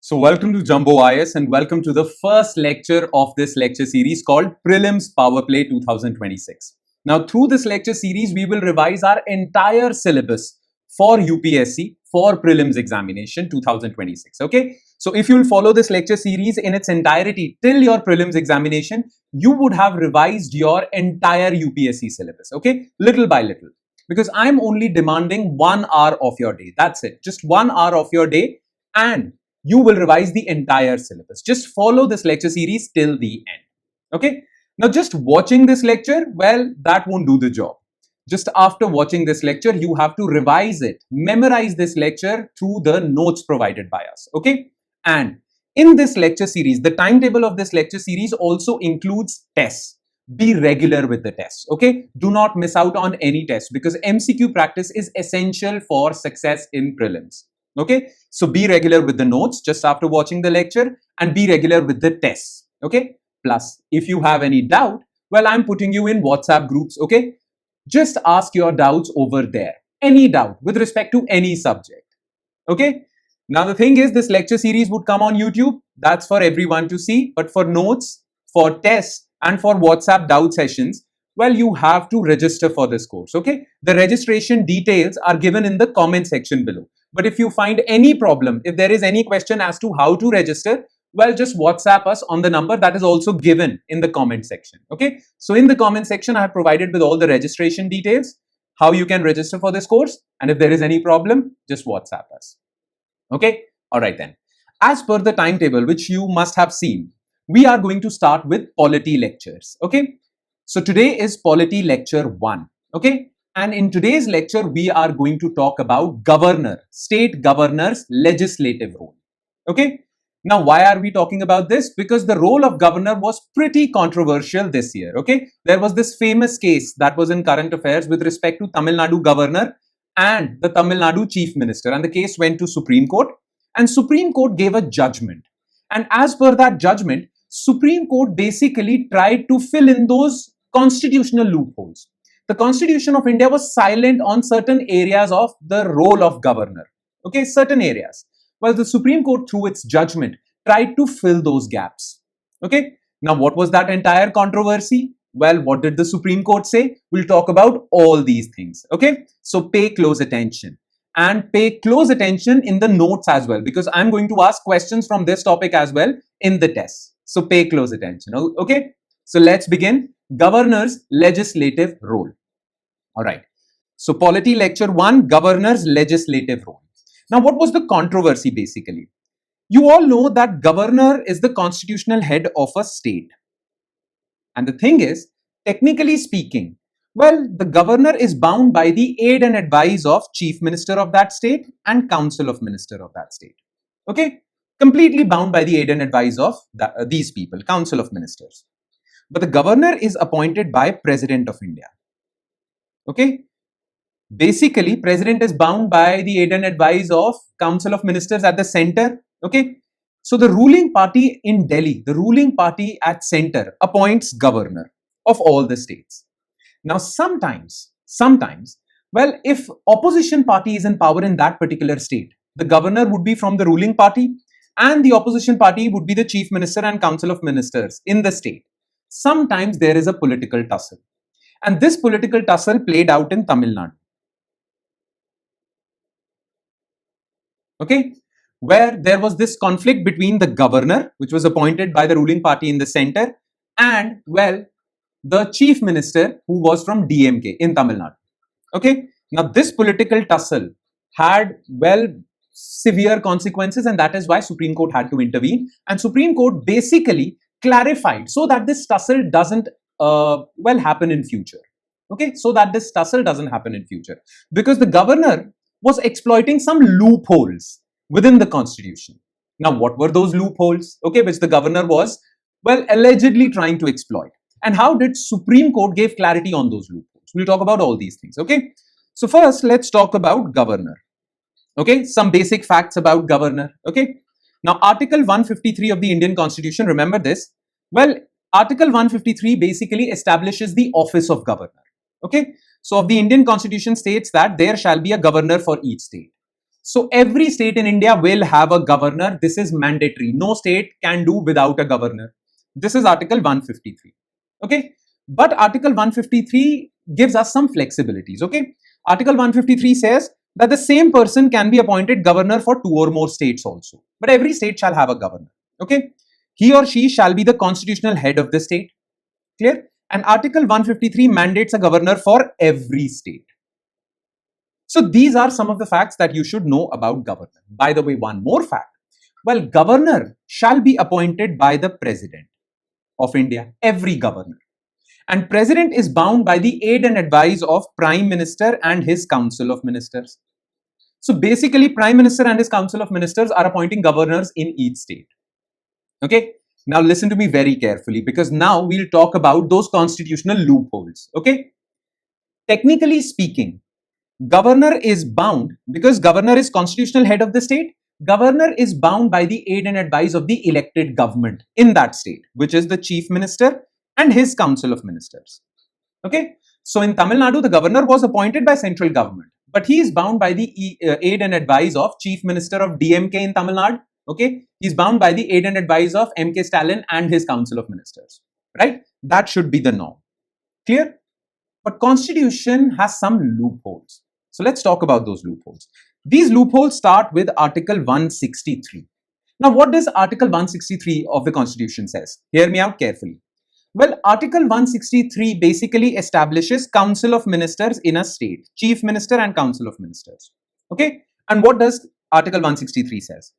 So welcome to Jumbo IS and welcome to the first lecture of this lecture series called Prelims Powerplay 2026. Now through this lecture series, we will revise our entire syllabus for UPSC for Prelims examination 2026. Okay. So if you will follow this lecture series in its entirety till your Prelims examination, you would have revised your entire UPSC syllabus. Okay. Little by little. Because I'm only demanding 1 hour of your day. That's it. Just 1 hour of your day and you will revise the entire syllabus. Just follow this lecture series till the end. Okay. Now just watching this lecture, well, that won't do the job. Just after watching this lecture, you have to revise it, memorize this lecture through the notes provided by us. Okay. And in this lecture series, the timetable of this lecture series also includes tests. Be regular with the tests. Okay. Do not miss out on any test because MCQ practice is essential for success in prelims. Okay, so be regular with the notes just after watching the lecture and be regular with the tests. Okay, plus if you have any doubt, well, I'm putting you in WhatsApp groups. Okay, just ask your doubts over there. Any doubt with respect to any subject. Okay, now the thing is, this lecture series would come on YouTube. That's for everyone to see. But for notes, for tests, and for WhatsApp doubt sessions, well, you have to register for this course. Okay, the registration details are given in the comment section below. But if you find any problem, if there is any question as to how to register, well, just WhatsApp us on the number that is also given in the comment section. Okay. So in the comment section, I have provided with all the registration details, how you can register for this course. And if there is any problem, just WhatsApp us. Okay. All right then. As per the timetable, which you must have seen, we are going to start with polity lectures. Okay. So today is polity lecture 1. Okay. And in today's lecture, we are going to talk about governor, state governor's legislative role. Okay. Now, why are we talking about this? Because the role of governor was pretty controversial this year. Okay. There was this famous case that was in current affairs with respect to Tamil Nadu governor and the Tamil Nadu chief minister. And the case went to Supreme Court and Supreme Court gave a judgment. And as per that judgment, Supreme Court basically tried to fill in those constitutional loopholes. The Constitution of India was silent on certain areas of the role of governor. Okay, certain areas. Well, the Supreme Court, through its judgment, tried to fill those gaps. Okay, now what was that entire controversy? Well, what did the Supreme Court say? We'll talk about all these things. Okay, so pay close attention and pay close attention in the notes as well because I'm going to ask questions from this topic as well in the test. So pay close attention. Okay, so let's begin. Governor's legislative role. All right. So polity lecture 1, governor's legislative role. Now, what was the controversy basically? You all know that governor is the constitutional head of a state. And the thing is, technically speaking, well, the governor is bound by the aid and advice of chief minister of that state and council of minister of that state. Okay. Completely bound by the aid and advice of these people, council of ministers. But the governor is appointed by President of India. Okay. Basically, President is bound by the aid and advice of Council of Ministers at the center. Okay. So the ruling party in Delhi, the ruling party at center appoints governor of all the states. Now, sometimes, well, if opposition party is in power in that particular state, the governor would be from the ruling party and the opposition party would be the chief minister and council of ministers in the state. Sometimes there is a political tussle. And this political tussle played out in Tamil Nadu. Okay, where there was this conflict between the governor, which was appointed by the ruling party in the center, and, well, the chief minister who was from DMK in Tamil Nadu. Okay, now this political tussle had, well, severe consequences, and that is why Supreme Court had to intervene. And Supreme Court basically clarified so that this tussle doesn't happen in future. Okay, so that this tussle doesn't happen in future because the governor was exploiting some loopholes within the constitution. Now, what were those loopholes? Okay, which the governor was, well, allegedly trying to exploit. And how did Supreme Court give clarity on those loopholes? We'll talk about all these things. Okay, so first let's talk about governor. Okay, some basic facts about governor. Okay, now Article 153 of the Indian Constitution, remember this. Well, Article 153 basically establishes the office of governor. Okay, so of the Indian Constitution states that there shall be a governor for each state. So every state in India will have a governor. This is mandatory. No state can do without a governor. This is Article 153. Okay. But Article 153 gives us some flexibilities. Okay. Article 153 says that the same person can be appointed governor for 2 or more states also. But every state shall have a governor. Okay. He or she shall be the constitutional head of the state. Clear? And Article 153 mandates a governor for every state. So these are some of the facts that you should know about governor. By the way, one more fact. Well, governor shall be appointed by the president of India, every governor. And president is bound by the aid and advice of prime minister and his council of ministers. So basically, prime minister and his council of ministers are appointing governors in each state. Okay. Now listen to me very carefully, because now we'll talk about those constitutional loopholes. Okay. Technically speaking, governor is bound, because governor is constitutional head of the state. Governor is bound by the aid and advice of the elected government in that state, which is the chief minister and his council of ministers. Okay. So in Tamil Nadu, the governor was appointed by central government, but he is bound by the aid and advice of chief minister of DMK in Tamil Nadu. Okay. He's bound by the aid and advice of MK Stalin and his council of ministers. Right. That should be the norm. Clear? But constitution has some loopholes. So let's talk about those loopholes. These loopholes start with Article 163. Now, what does Article 163 of the Constitution says? Hear me out carefully. Well, Article 163 basically establishes Council of Ministers in a state, Chief Minister and Council of Ministers. Okay. And what does Article 163 says?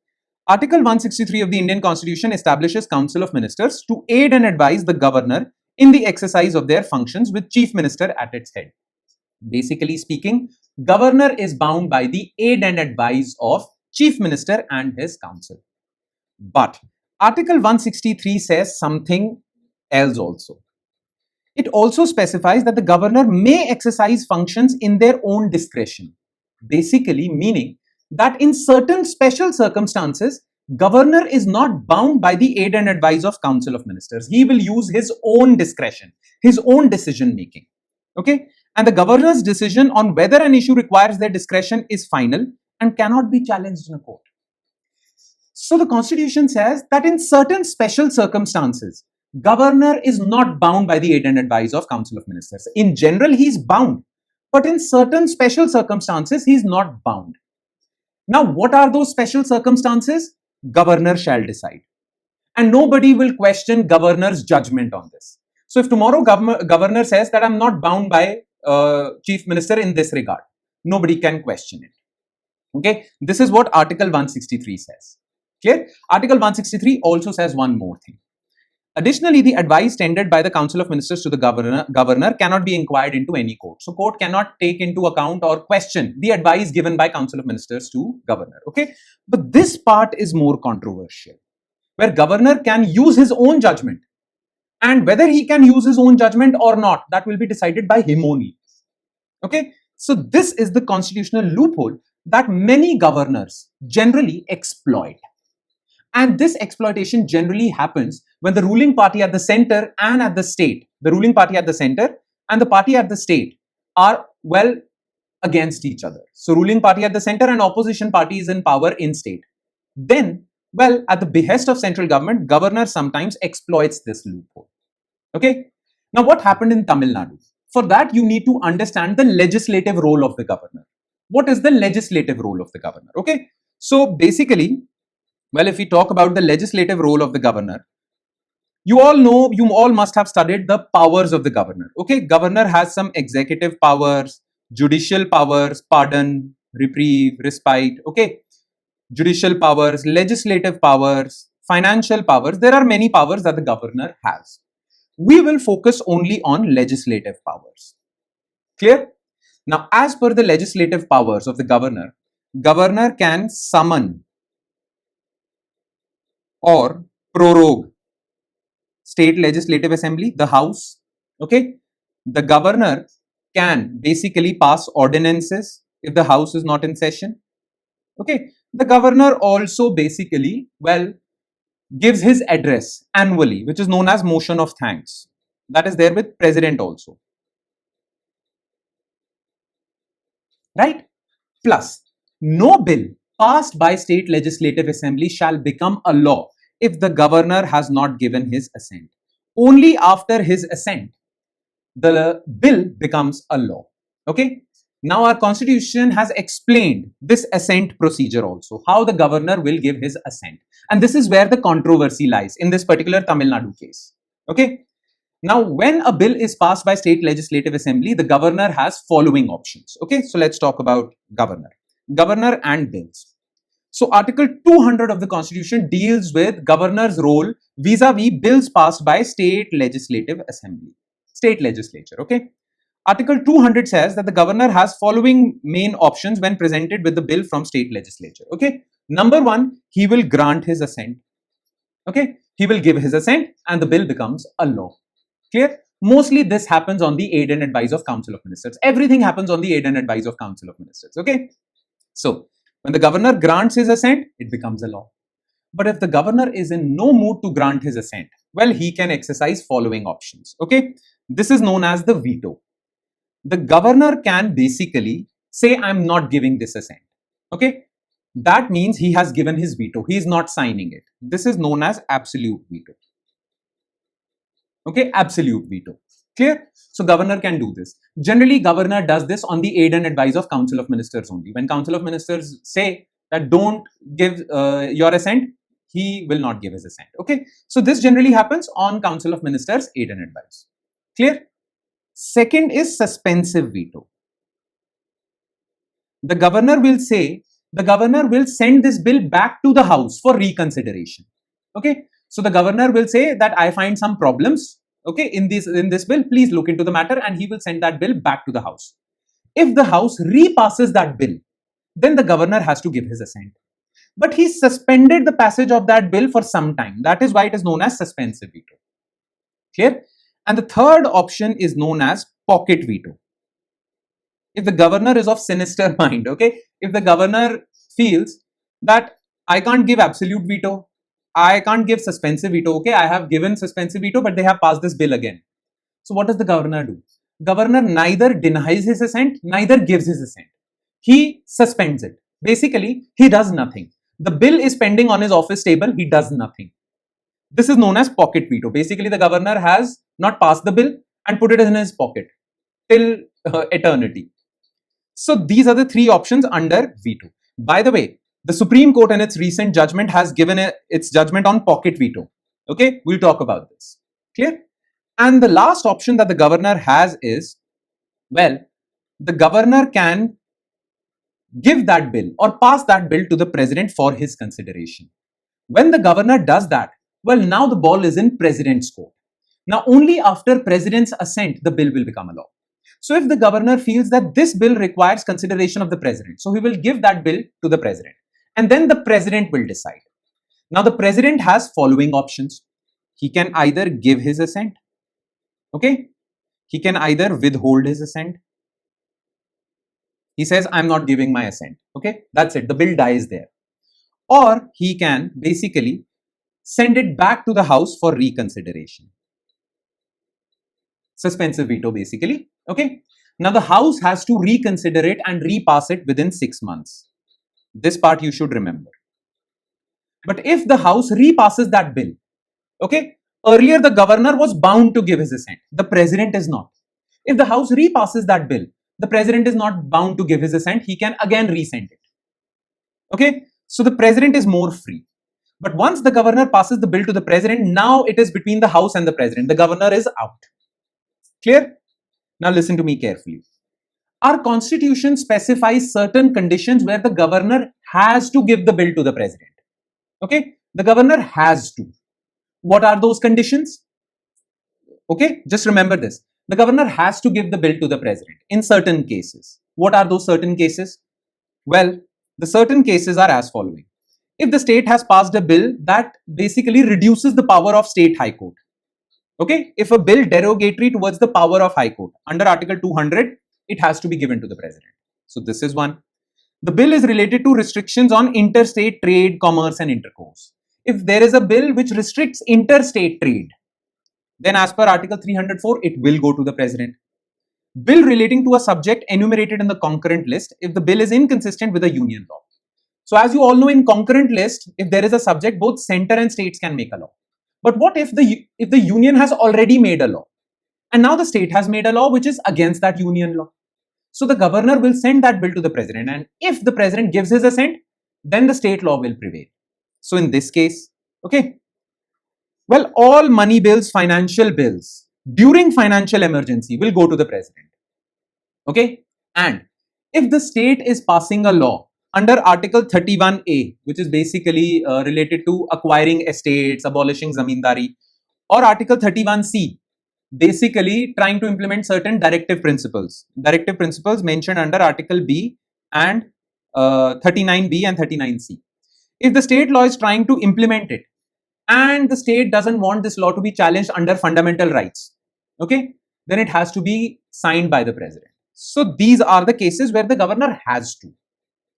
Article 163 of the Indian Constitution establishes Council of Ministers to aid and advise the governor in the exercise of their functions with Chief Minister at its head. Basically speaking, governor is bound by the aid and advice of Chief Minister and his council. But Article 163 says something else also. It also specifies that the governor may exercise functions in their own discretion. Basically meaning that in certain special circumstances, governor is not bound by the aid and advice of council of ministers. He will use his own discretion, his own decision making. Okay. And the governor's decision on whether an issue requires their discretion is final and cannot be challenged in a court. So the Constitution says that in certain special circumstances, governor is not bound by the aid and advice of council of ministers. In general, he is bound, but in certain special circumstances, he is not bound. Now, what are those special circumstances? Governor shall decide. And nobody will question governor's judgment on this. So if tomorrow governor says that I'm not bound by chief minister in this regard, nobody can question it. Okay, this is what Article 163 says. Clear? Article 163 also says one more thing. Additionally, the advice tendered by the Council of Ministers to the governor cannot be inquired into any court. So court cannot take into account or question the advice given by Council of Ministers to governor. Okay, but this part is more controversial, where governor can use his own judgment. And whether he can use his own judgment or not, that will be decided by him only. Okay. So this is the constitutional loophole that many governors generally exploit. And this exploitation generally happens when the ruling party at the center and at the state, the ruling party at the center and the party at the state are well against each other. So ruling party at the center and opposition party is in power in state. Then, well, at the behest of central government, governor sometimes exploits this loophole. Okay. Now, what happened in Tamil Nadu? For that, you need to understand the legislative role of the governor. What is the legislative role of the governor? Okay. So basically, well, if we talk about the legislative role of the governor, you all know, you all must have studied the powers of the governor. Okay. Governor has some executive powers, judicial powers, pardon, reprieve, respite. Okay. Judicial powers, legislative powers, financial powers. There are many powers that the governor has. We will focus only on legislative powers. Clear? Now, as per the legislative powers of the governor, governor can summon or prorogue state legislative assembly, the house. Okay. The governor can basically pass ordinances if the house is not in session. Okay. The governor also basically, well, gives his address annually, which is known as motion of thanks. That is there with president also. Right? Plus, no bill passed by state legislative assembly shall become a law if the governor has not given his assent. Only after his assent, the bill becomes a law. Okay. Now our constitution has explained this assent procedure also, how the governor will give his assent. And this is where the controversy lies in this particular Tamil Nadu case. Okay. Now, when a bill is passed by state legislative assembly, the governor has following options. Okay. So let's talk about governor and bills. So Article 200 of the Constitution deals with governor's role vis-a-vis bills passed by state legislative assembly, state legislature. Okay. Article 200 says that the governor has following main options when presented with the bill from state legislature. Okay. Number one, he will grant his assent. Okay. He will give his assent and the bill becomes a law. Clear? Mostly this happens on the aid and advice of Council of Ministers. Everything happens on the aid and advice of Council of Ministers. Okay. So when the governor grants his assent, it becomes a law. But if the governor is in no mood to grant his assent, well, he can exercise following options. Okay. This is known as the veto. The governor can basically say, I'm not giving this assent. Okay. That means he has given his veto. He is not signing it. This is known as absolute veto. Okay. Absolute veto. Clear? So governor can do this. Generally, governor does this on the aid and advice of Council of Ministers only. When Council of Ministers say that don't give your assent, he will not give his assent. Okay. So this generally happens on Council of Ministers aid and advice. Clear? Second is suspensive veto. The governor will say, the governor will send this bill back to the House for reconsideration. Okay. So the governor will say that I find some problems. Okay. In this bill, please look into the matter, and he will send that bill back to the House. If the House repasses that bill, then the governor has to give his assent. But he suspended the passage of that bill for some time. That is why it is known as suspensive veto. Clear? And the third option is known as pocket veto. If the governor is of sinister mind, okay, if the governor feels that I can't give absolute veto, I can't give suspensive veto, okay, I have given suspensive veto, but they have passed this bill again. So what does the governor do? Governor neither denies his assent, neither gives his assent. He suspends it. Basically, he does nothing. The bill is pending on his office table, he does nothing. This is known as pocket veto. Basically, the governor has not passed the bill and put it in his pocket till eternity. So these are the three options under veto. By the way, the Supreme Court in its recent judgment has given its judgment on pocket veto. Okay, we'll talk about this. Clear? And the last option that the governor has is, well, the governor can give that bill or pass that bill to the president for his consideration. When the governor does that, well, now the ball is in president's court. Now, only after president's assent, the bill will become a law. So if the governor feels that this bill requires consideration of the president, so he will give that bill to the president, and then the president will decide. Now, the president has following options. He can either give his assent, okay? He can either withhold his assent. He says, I'm not giving my assent, okay? That's it. The bill dies there. Or he can basically send it back to the House for reconsideration. Suspensive veto, basically. Okay. Now the House has to reconsider it and repass it within 6 months. This part you should remember. But if the House repasses that bill, okay, earlier the governor was bound to give his assent. The president is not. If the House repasses that bill, the president is not bound to give his assent. He can again resend it. Okay. So the president is more free. But once the governor passes the bill to the president, now it is between the House and the president. The governor is out. Clear? Now listen to me carefully. Our constitution specifies certain conditions where the governor has to give the bill to the president. Okay? The governor has to. What are those conditions? Okay? Just remember this. The governor has to give the bill to the president in certain cases. What are those certain cases? Well, the certain cases are as following. If the state has passed a bill that basically reduces the power of state high court. Okay, if a bill derogatory towards the power of high court under Article 200, it has to be given to the president. So this is one. The bill is related to restrictions on interstate trade, commerce and intercourse. If there is a bill which restricts interstate trade, then as per Article 304, it will go to the president. Bill relating to a subject enumerated in the concurrent list, if the bill is inconsistent with the union law. So as you all know, in concurrent list, if there is a subject, both center and states can make a law. But what if the union has already made a law, and now the state has made a law which is against that union law? So the governor will send that bill to the president, and if the president gives his assent, then the state law will prevail. So in this case, okay, well, all money bills, financial bills during financial emergency will go to the president. Okay, and if the state is passing a law under Article 31A, which is basically related to acquiring estates, abolishing zamindari, or Article 31C, basically trying to implement certain directive principles mentioned under Article B and 39B and 39C. If the state law is trying to implement it and the state doesn't want this law to be challenged under fundamental rights, okay, then it has to be signed by the president. So these are the cases where the governor has to.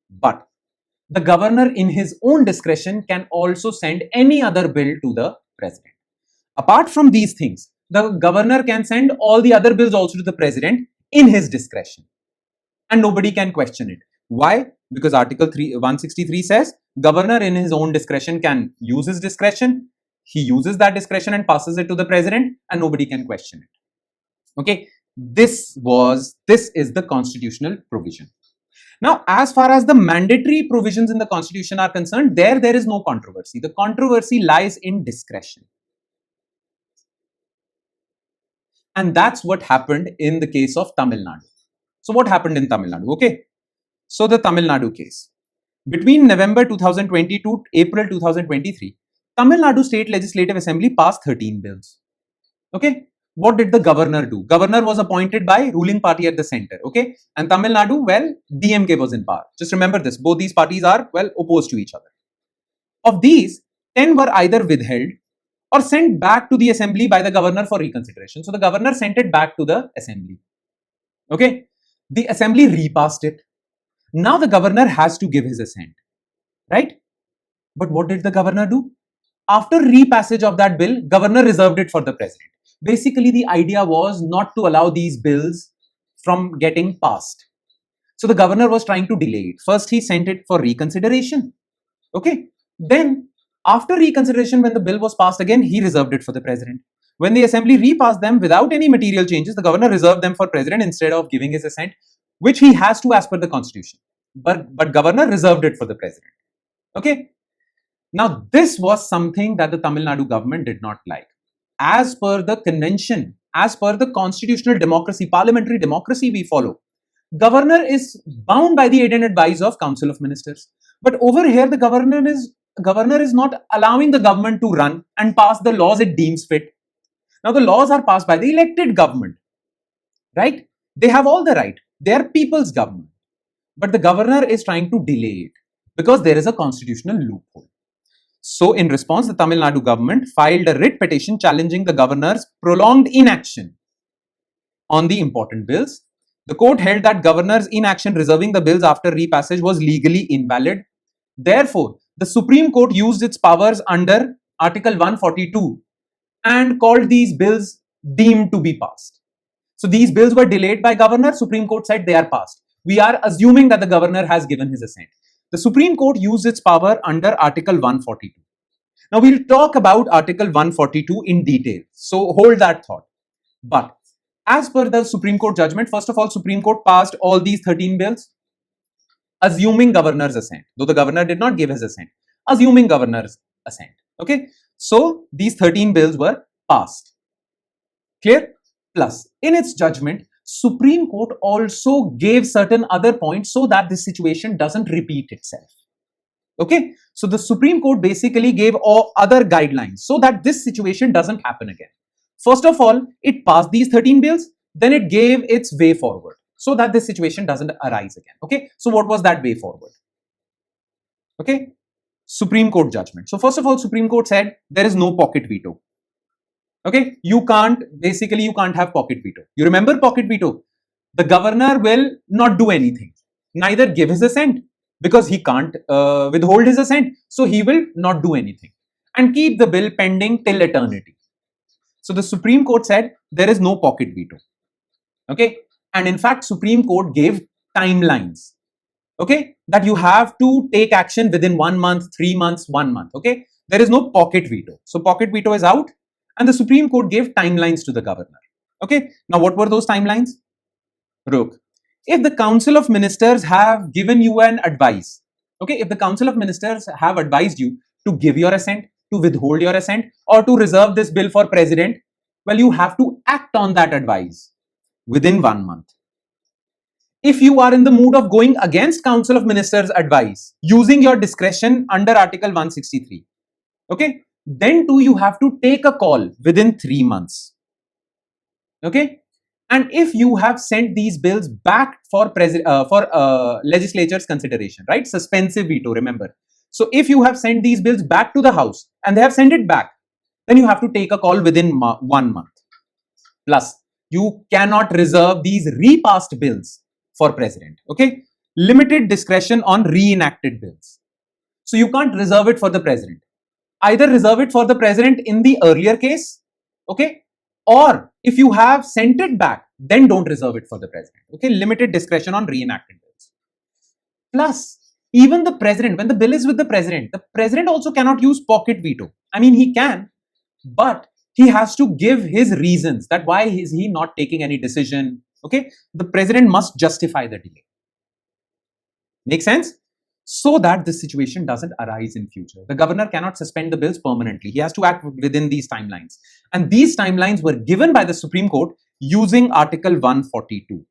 But the governor in his own discretion can also send any other bill to the president. Apart from these things, the governor can send all the other bills also to the president in his discretion, and nobody can question it. Why? Because Article 163 says governor in his own discretion can use his discretion. He uses that discretion and passes it to the president, and nobody can question it. Okay, this is the constitutional provision. Now, as far as the mandatory provisions in the constitution are concerned, there is no controversy. The controversy lies in discretion. And that's what happened in the case of Tamil Nadu. So what happened in Tamil Nadu? Okay. So the Tamil Nadu case. Between November 2020 to April 2023, Tamil Nadu State Legislative Assembly passed 13 bills. Okay. What did the governor do? Governor was appointed by ruling party at the center. Okay. And Tamil Nadu, well, DMK was in power. Just remember this. Both these parties are, well, opposed to each other. Of these, 10 were either withheld or sent back to the assembly by the governor for reconsideration. So the governor sent it back to the assembly. Okay. The assembly repassed it. Now the governor has to give his assent. Right? But what did the governor do? After repassage of that bill, governor reserved it for the president. Basically, the idea was not to allow these bills from getting passed. So the governor was trying to delay it. First, he sent it for reconsideration. Okay. Then, after reconsideration, when the bill was passed again, he reserved it for the president. When the assembly repassed them without any material changes, the governor reserved them for president instead of giving his assent, which he has to as per the constitution. But governor reserved it for the president. Okay. Now, this was something that the Tamil Nadu government did not like. As per the convention, as per the constitutional democracy, parliamentary democracy we follow, governor is bound by the aid and advice of Council of Ministers. But over here, the governor is not allowing the government to run and pass the laws it deems fit. Now, the laws are passed by the elected government, right? They have all the right. They are people's government. But the governor is trying to delay it because there is a constitutional loophole. So, in response, the Tamil Nadu government filed a writ petition challenging the governor's prolonged inaction on the important bills. The court held that governor's inaction reserving the bills after repassage was legally invalid. Therefore, the Supreme Court used its powers under Article 142 and called these bills deemed to be passed. So, these bills were delayed by governor. Supreme Court said they are passed. We are assuming that the governor has given his assent. The Supreme Court used its power under Article 142. Now, we'll talk about Article 142 in detail. So, hold that thought. But as per the Supreme Court judgment, first of all, Supreme Court passed all these 13 bills, assuming governor's assent, though the governor did not give his assent, assuming governor's assent. Okay. So, these 13 bills were passed. Clear? Plus, in its judgment, Supreme Court also gave certain other points so that this situation doesn't repeat itself. Okay, so the Supreme Court basically gave all other guidelines so that this situation doesn't happen again. First of all, it passed these 13 bills, then it gave its way forward so that this situation doesn't arise again. Okay, so what was that way forward? Okay, Supreme Court judgment. So first of all, Supreme Court said there is no pocket veto. Okay, you can't have pocket veto. You remember pocket veto? The governor will not do anything, neither give his assent because he can't withhold his assent. So he will not do anything and keep the bill pending till eternity. So the Supreme Court said there is no pocket veto. Okay, and in fact, Supreme Court gave timelines. okay, that you have to take action within 1 month, 3 months, 1 month, okay. There is no pocket veto. So pocket veto is out, and the Supreme Court gave timelines to the governor. Okay, now what were those timelines? Look, if the Council of Ministers have given you an advice, okay, if the Council of Ministers have advised you to give your assent, to withhold your assent, or to reserve this bill for president, well, you have to act on that advice within 1 month. If you are in the mood of going against Council of Ministers advice, using your discretion under Article 163, okay, then too you have to take a call within 3 months. Okay, and if you have sent these bills back for legislature's consideration, right, suspensive veto, remember. So if you have sent these bills back to the House and they have sent it back, then you have to take a call within 1 month. Plus, you cannot reserve these repassed bills for president. Okay, limited discretion on reenacted bills. So you can't reserve it for the president. Either reserve it for the president in the earlier case, okay, or if you have sent it back, then don't reserve it for the president. Okay, limited discretion on reenacted bills. Plus, even the president, when the bill is with the president also cannot use pocket veto. I mean, he can, but he has to give his reasons that why is he not taking any decision. Okay, the president must justify the delay. Make sense? So that this situation doesn't arise in future. The governor cannot suspend the bills permanently. He has to act within these timelines. And these timelines were given by the Supreme Court using Article 142.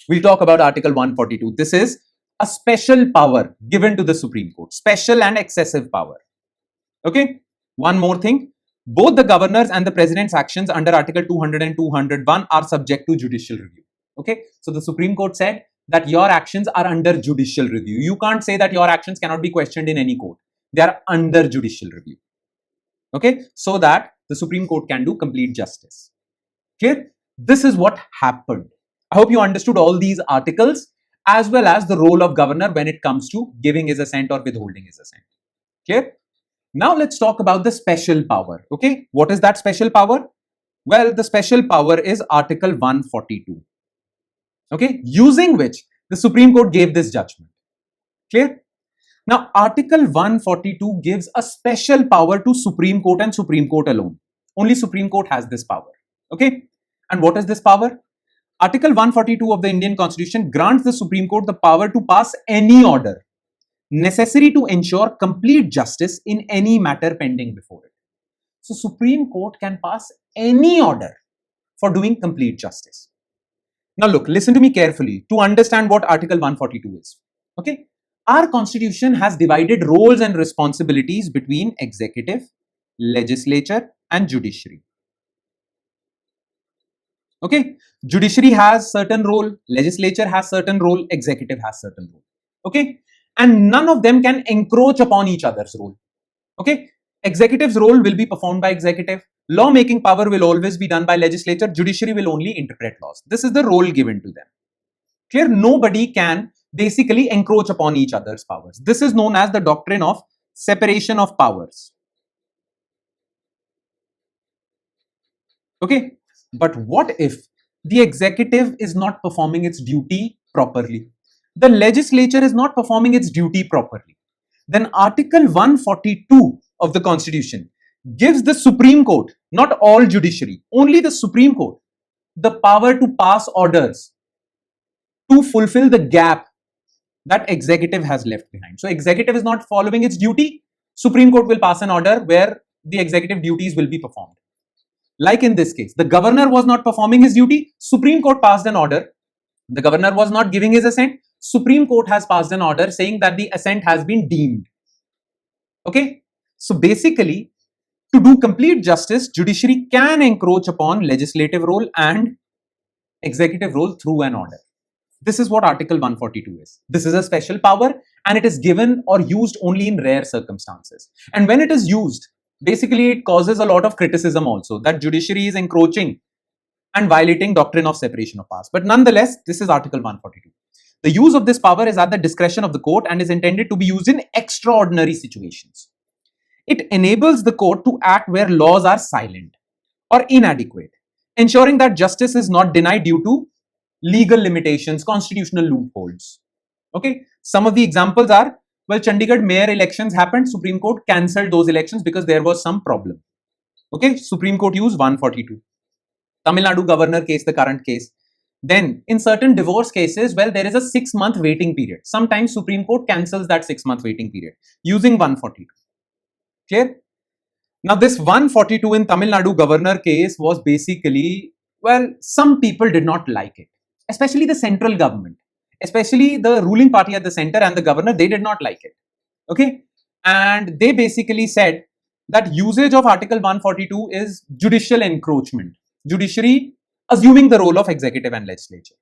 We'll talk about Article 142. This is a special power given to the Supreme Court. Special and excessive power. Okay? One more thing. Both the governor's and the president's actions under Article 200 and 201 are subject to judicial review. Okay? So the Supreme Court said that your actions are under judicial review. You can't say that your actions cannot be questioned in any court. They are under judicial review. Okay, so that the Supreme Court can do complete justice. Clear? This is what happened. I hope you understood all these articles as well as the role of governor when it comes to giving his assent or withholding his assent. Clear? Now let's talk about the special power. Okay, what is that special power? Well, the special power is Article 142. Okay, using which the Supreme Court gave this judgment. Clear? Now, Article 142 gives a special power to Supreme Court and Supreme Court alone. Only Supreme Court has this power. Okay? And what is this power? Article 142 of the Indian Constitution grants the Supreme Court the power to pass any order necessary to ensure complete justice in any matter pending before it. So, Supreme Court can pass any order for doing complete justice. Now look, listen to me carefully to understand what Article 142 is. Okay, our constitution has divided roles and responsibilities between executive, legislature and judiciary. Okay, judiciary has certain role, legislature has certain role, executive has certain role. Okay, and none of them can encroach upon each other's role. Okay, executive's role will be performed by executive. Law-making power will always be done by legislature. Judiciary will only interpret laws. This is the role given to them. Clear? Nobody can basically encroach upon each other's powers. This is known as the doctrine of separation of powers. Okay? But what if the executive is not performing its duty properly? The legislature is not performing its duty properly. Then Article 142 of the Constitution gives the Supreme Court, not all judiciary, only the Supreme Court, the power to pass orders to fulfill the gap that executive has left behind. So executive is not following its duty, Supreme Court will pass an order where the executive duties will be performed. Like in this case, the governor was not performing his duty, Supreme Court passed an order. The governor was not giving his assent, Supreme Court has passed an order saying that the assent has been deemed. Okay, so basically, to do complete justice, judiciary can encroach upon legislative role and executive role through an order. This is what Article 142 is. This is a special power and it is given or used only in rare circumstances. And when it is used, basically it causes a lot of criticism also that judiciary is encroaching and violating doctrine of separation of powers. But nonetheless, this is Article 142. The use of this power is at the discretion of the court and is intended to be used in extraordinary situations. It enables the court to act where laws are silent or inadequate, ensuring that justice is not denied due to legal limitations, constitutional loopholes. Okay, some of the examples are, well, Chandigarh mayor elections happened, Supreme Court cancelled those elections because there was some problem. Okay, Supreme Court used 142. Tamil Nadu governor case, the current case. Then, in certain divorce cases, well, there is a 6-month waiting period. Sometimes Supreme Court cancels that 6-month waiting period using 142. Clear? Now, this 142 in Tamil Nadu governor case was basically, well, some people did not like it, especially the central government, especially the ruling party at the center and the governor, they did not like it. Okay? And they basically said that usage of Article 142 is judicial encroachment. Judiciary assuming the role of executive and legislature.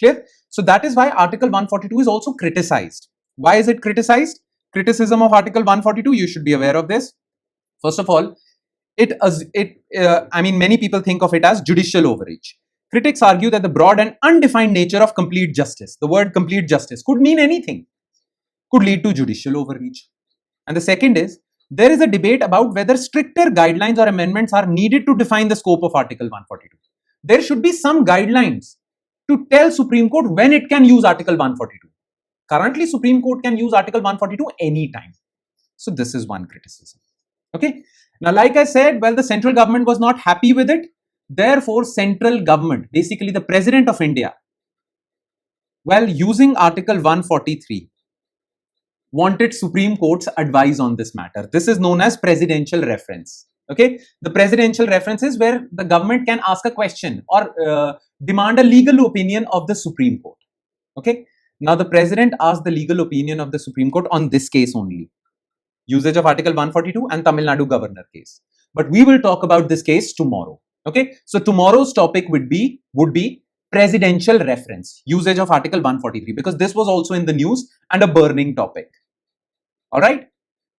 Clear? So that is why Article 142 is also criticized. Why is it criticized? Criticism of Article 142, you should be aware of this. First of all, many people think of it as judicial overreach. Critics argue that the broad and undefined nature of complete justice, the word complete justice, could mean anything, could lead to judicial overreach. And the second is, there is a debate about whether stricter guidelines or amendments are needed to define the scope of Article 142. There should be some guidelines to tell Supreme Court when it can use Article 142. Currently, Supreme Court can use Article 142 anytime. So this is one criticism. Okay. Now, like I said, well, the central government was not happy with it. Therefore, central government, basically the President of India, well, using Article 143, wanted Supreme Court's advice on this matter. This is known as presidential reference. Okay, the presidential reference is where the government can ask a question or demand a legal opinion of the Supreme Court. Okay, now the president asked the legal opinion of the Supreme Court on this case only. Usage of Article 142 and Tamil Nadu governor case. But we will talk about this case tomorrow. Okay, so tomorrow's topic would be presidential reference, usage of Article 143, because this was also in the news and a burning topic. All right,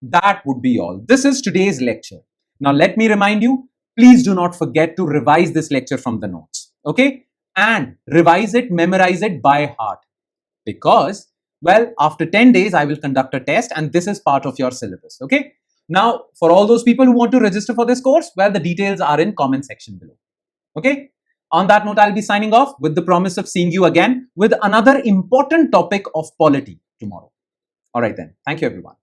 that would be all. This is today's lecture. Now, let me remind you, please do not forget to revise this lecture from the notes. Okay, and revise it, memorize it by heart, because, well, after 10 days, I will conduct a test and this is part of your syllabus. Okay. Now, for all those people who want to register for this course, well, the details are in comment section below. Okay. On that note, I'll be signing off with the promise of seeing you again with another important topic of polity tomorrow. All right then. Thank you, everyone.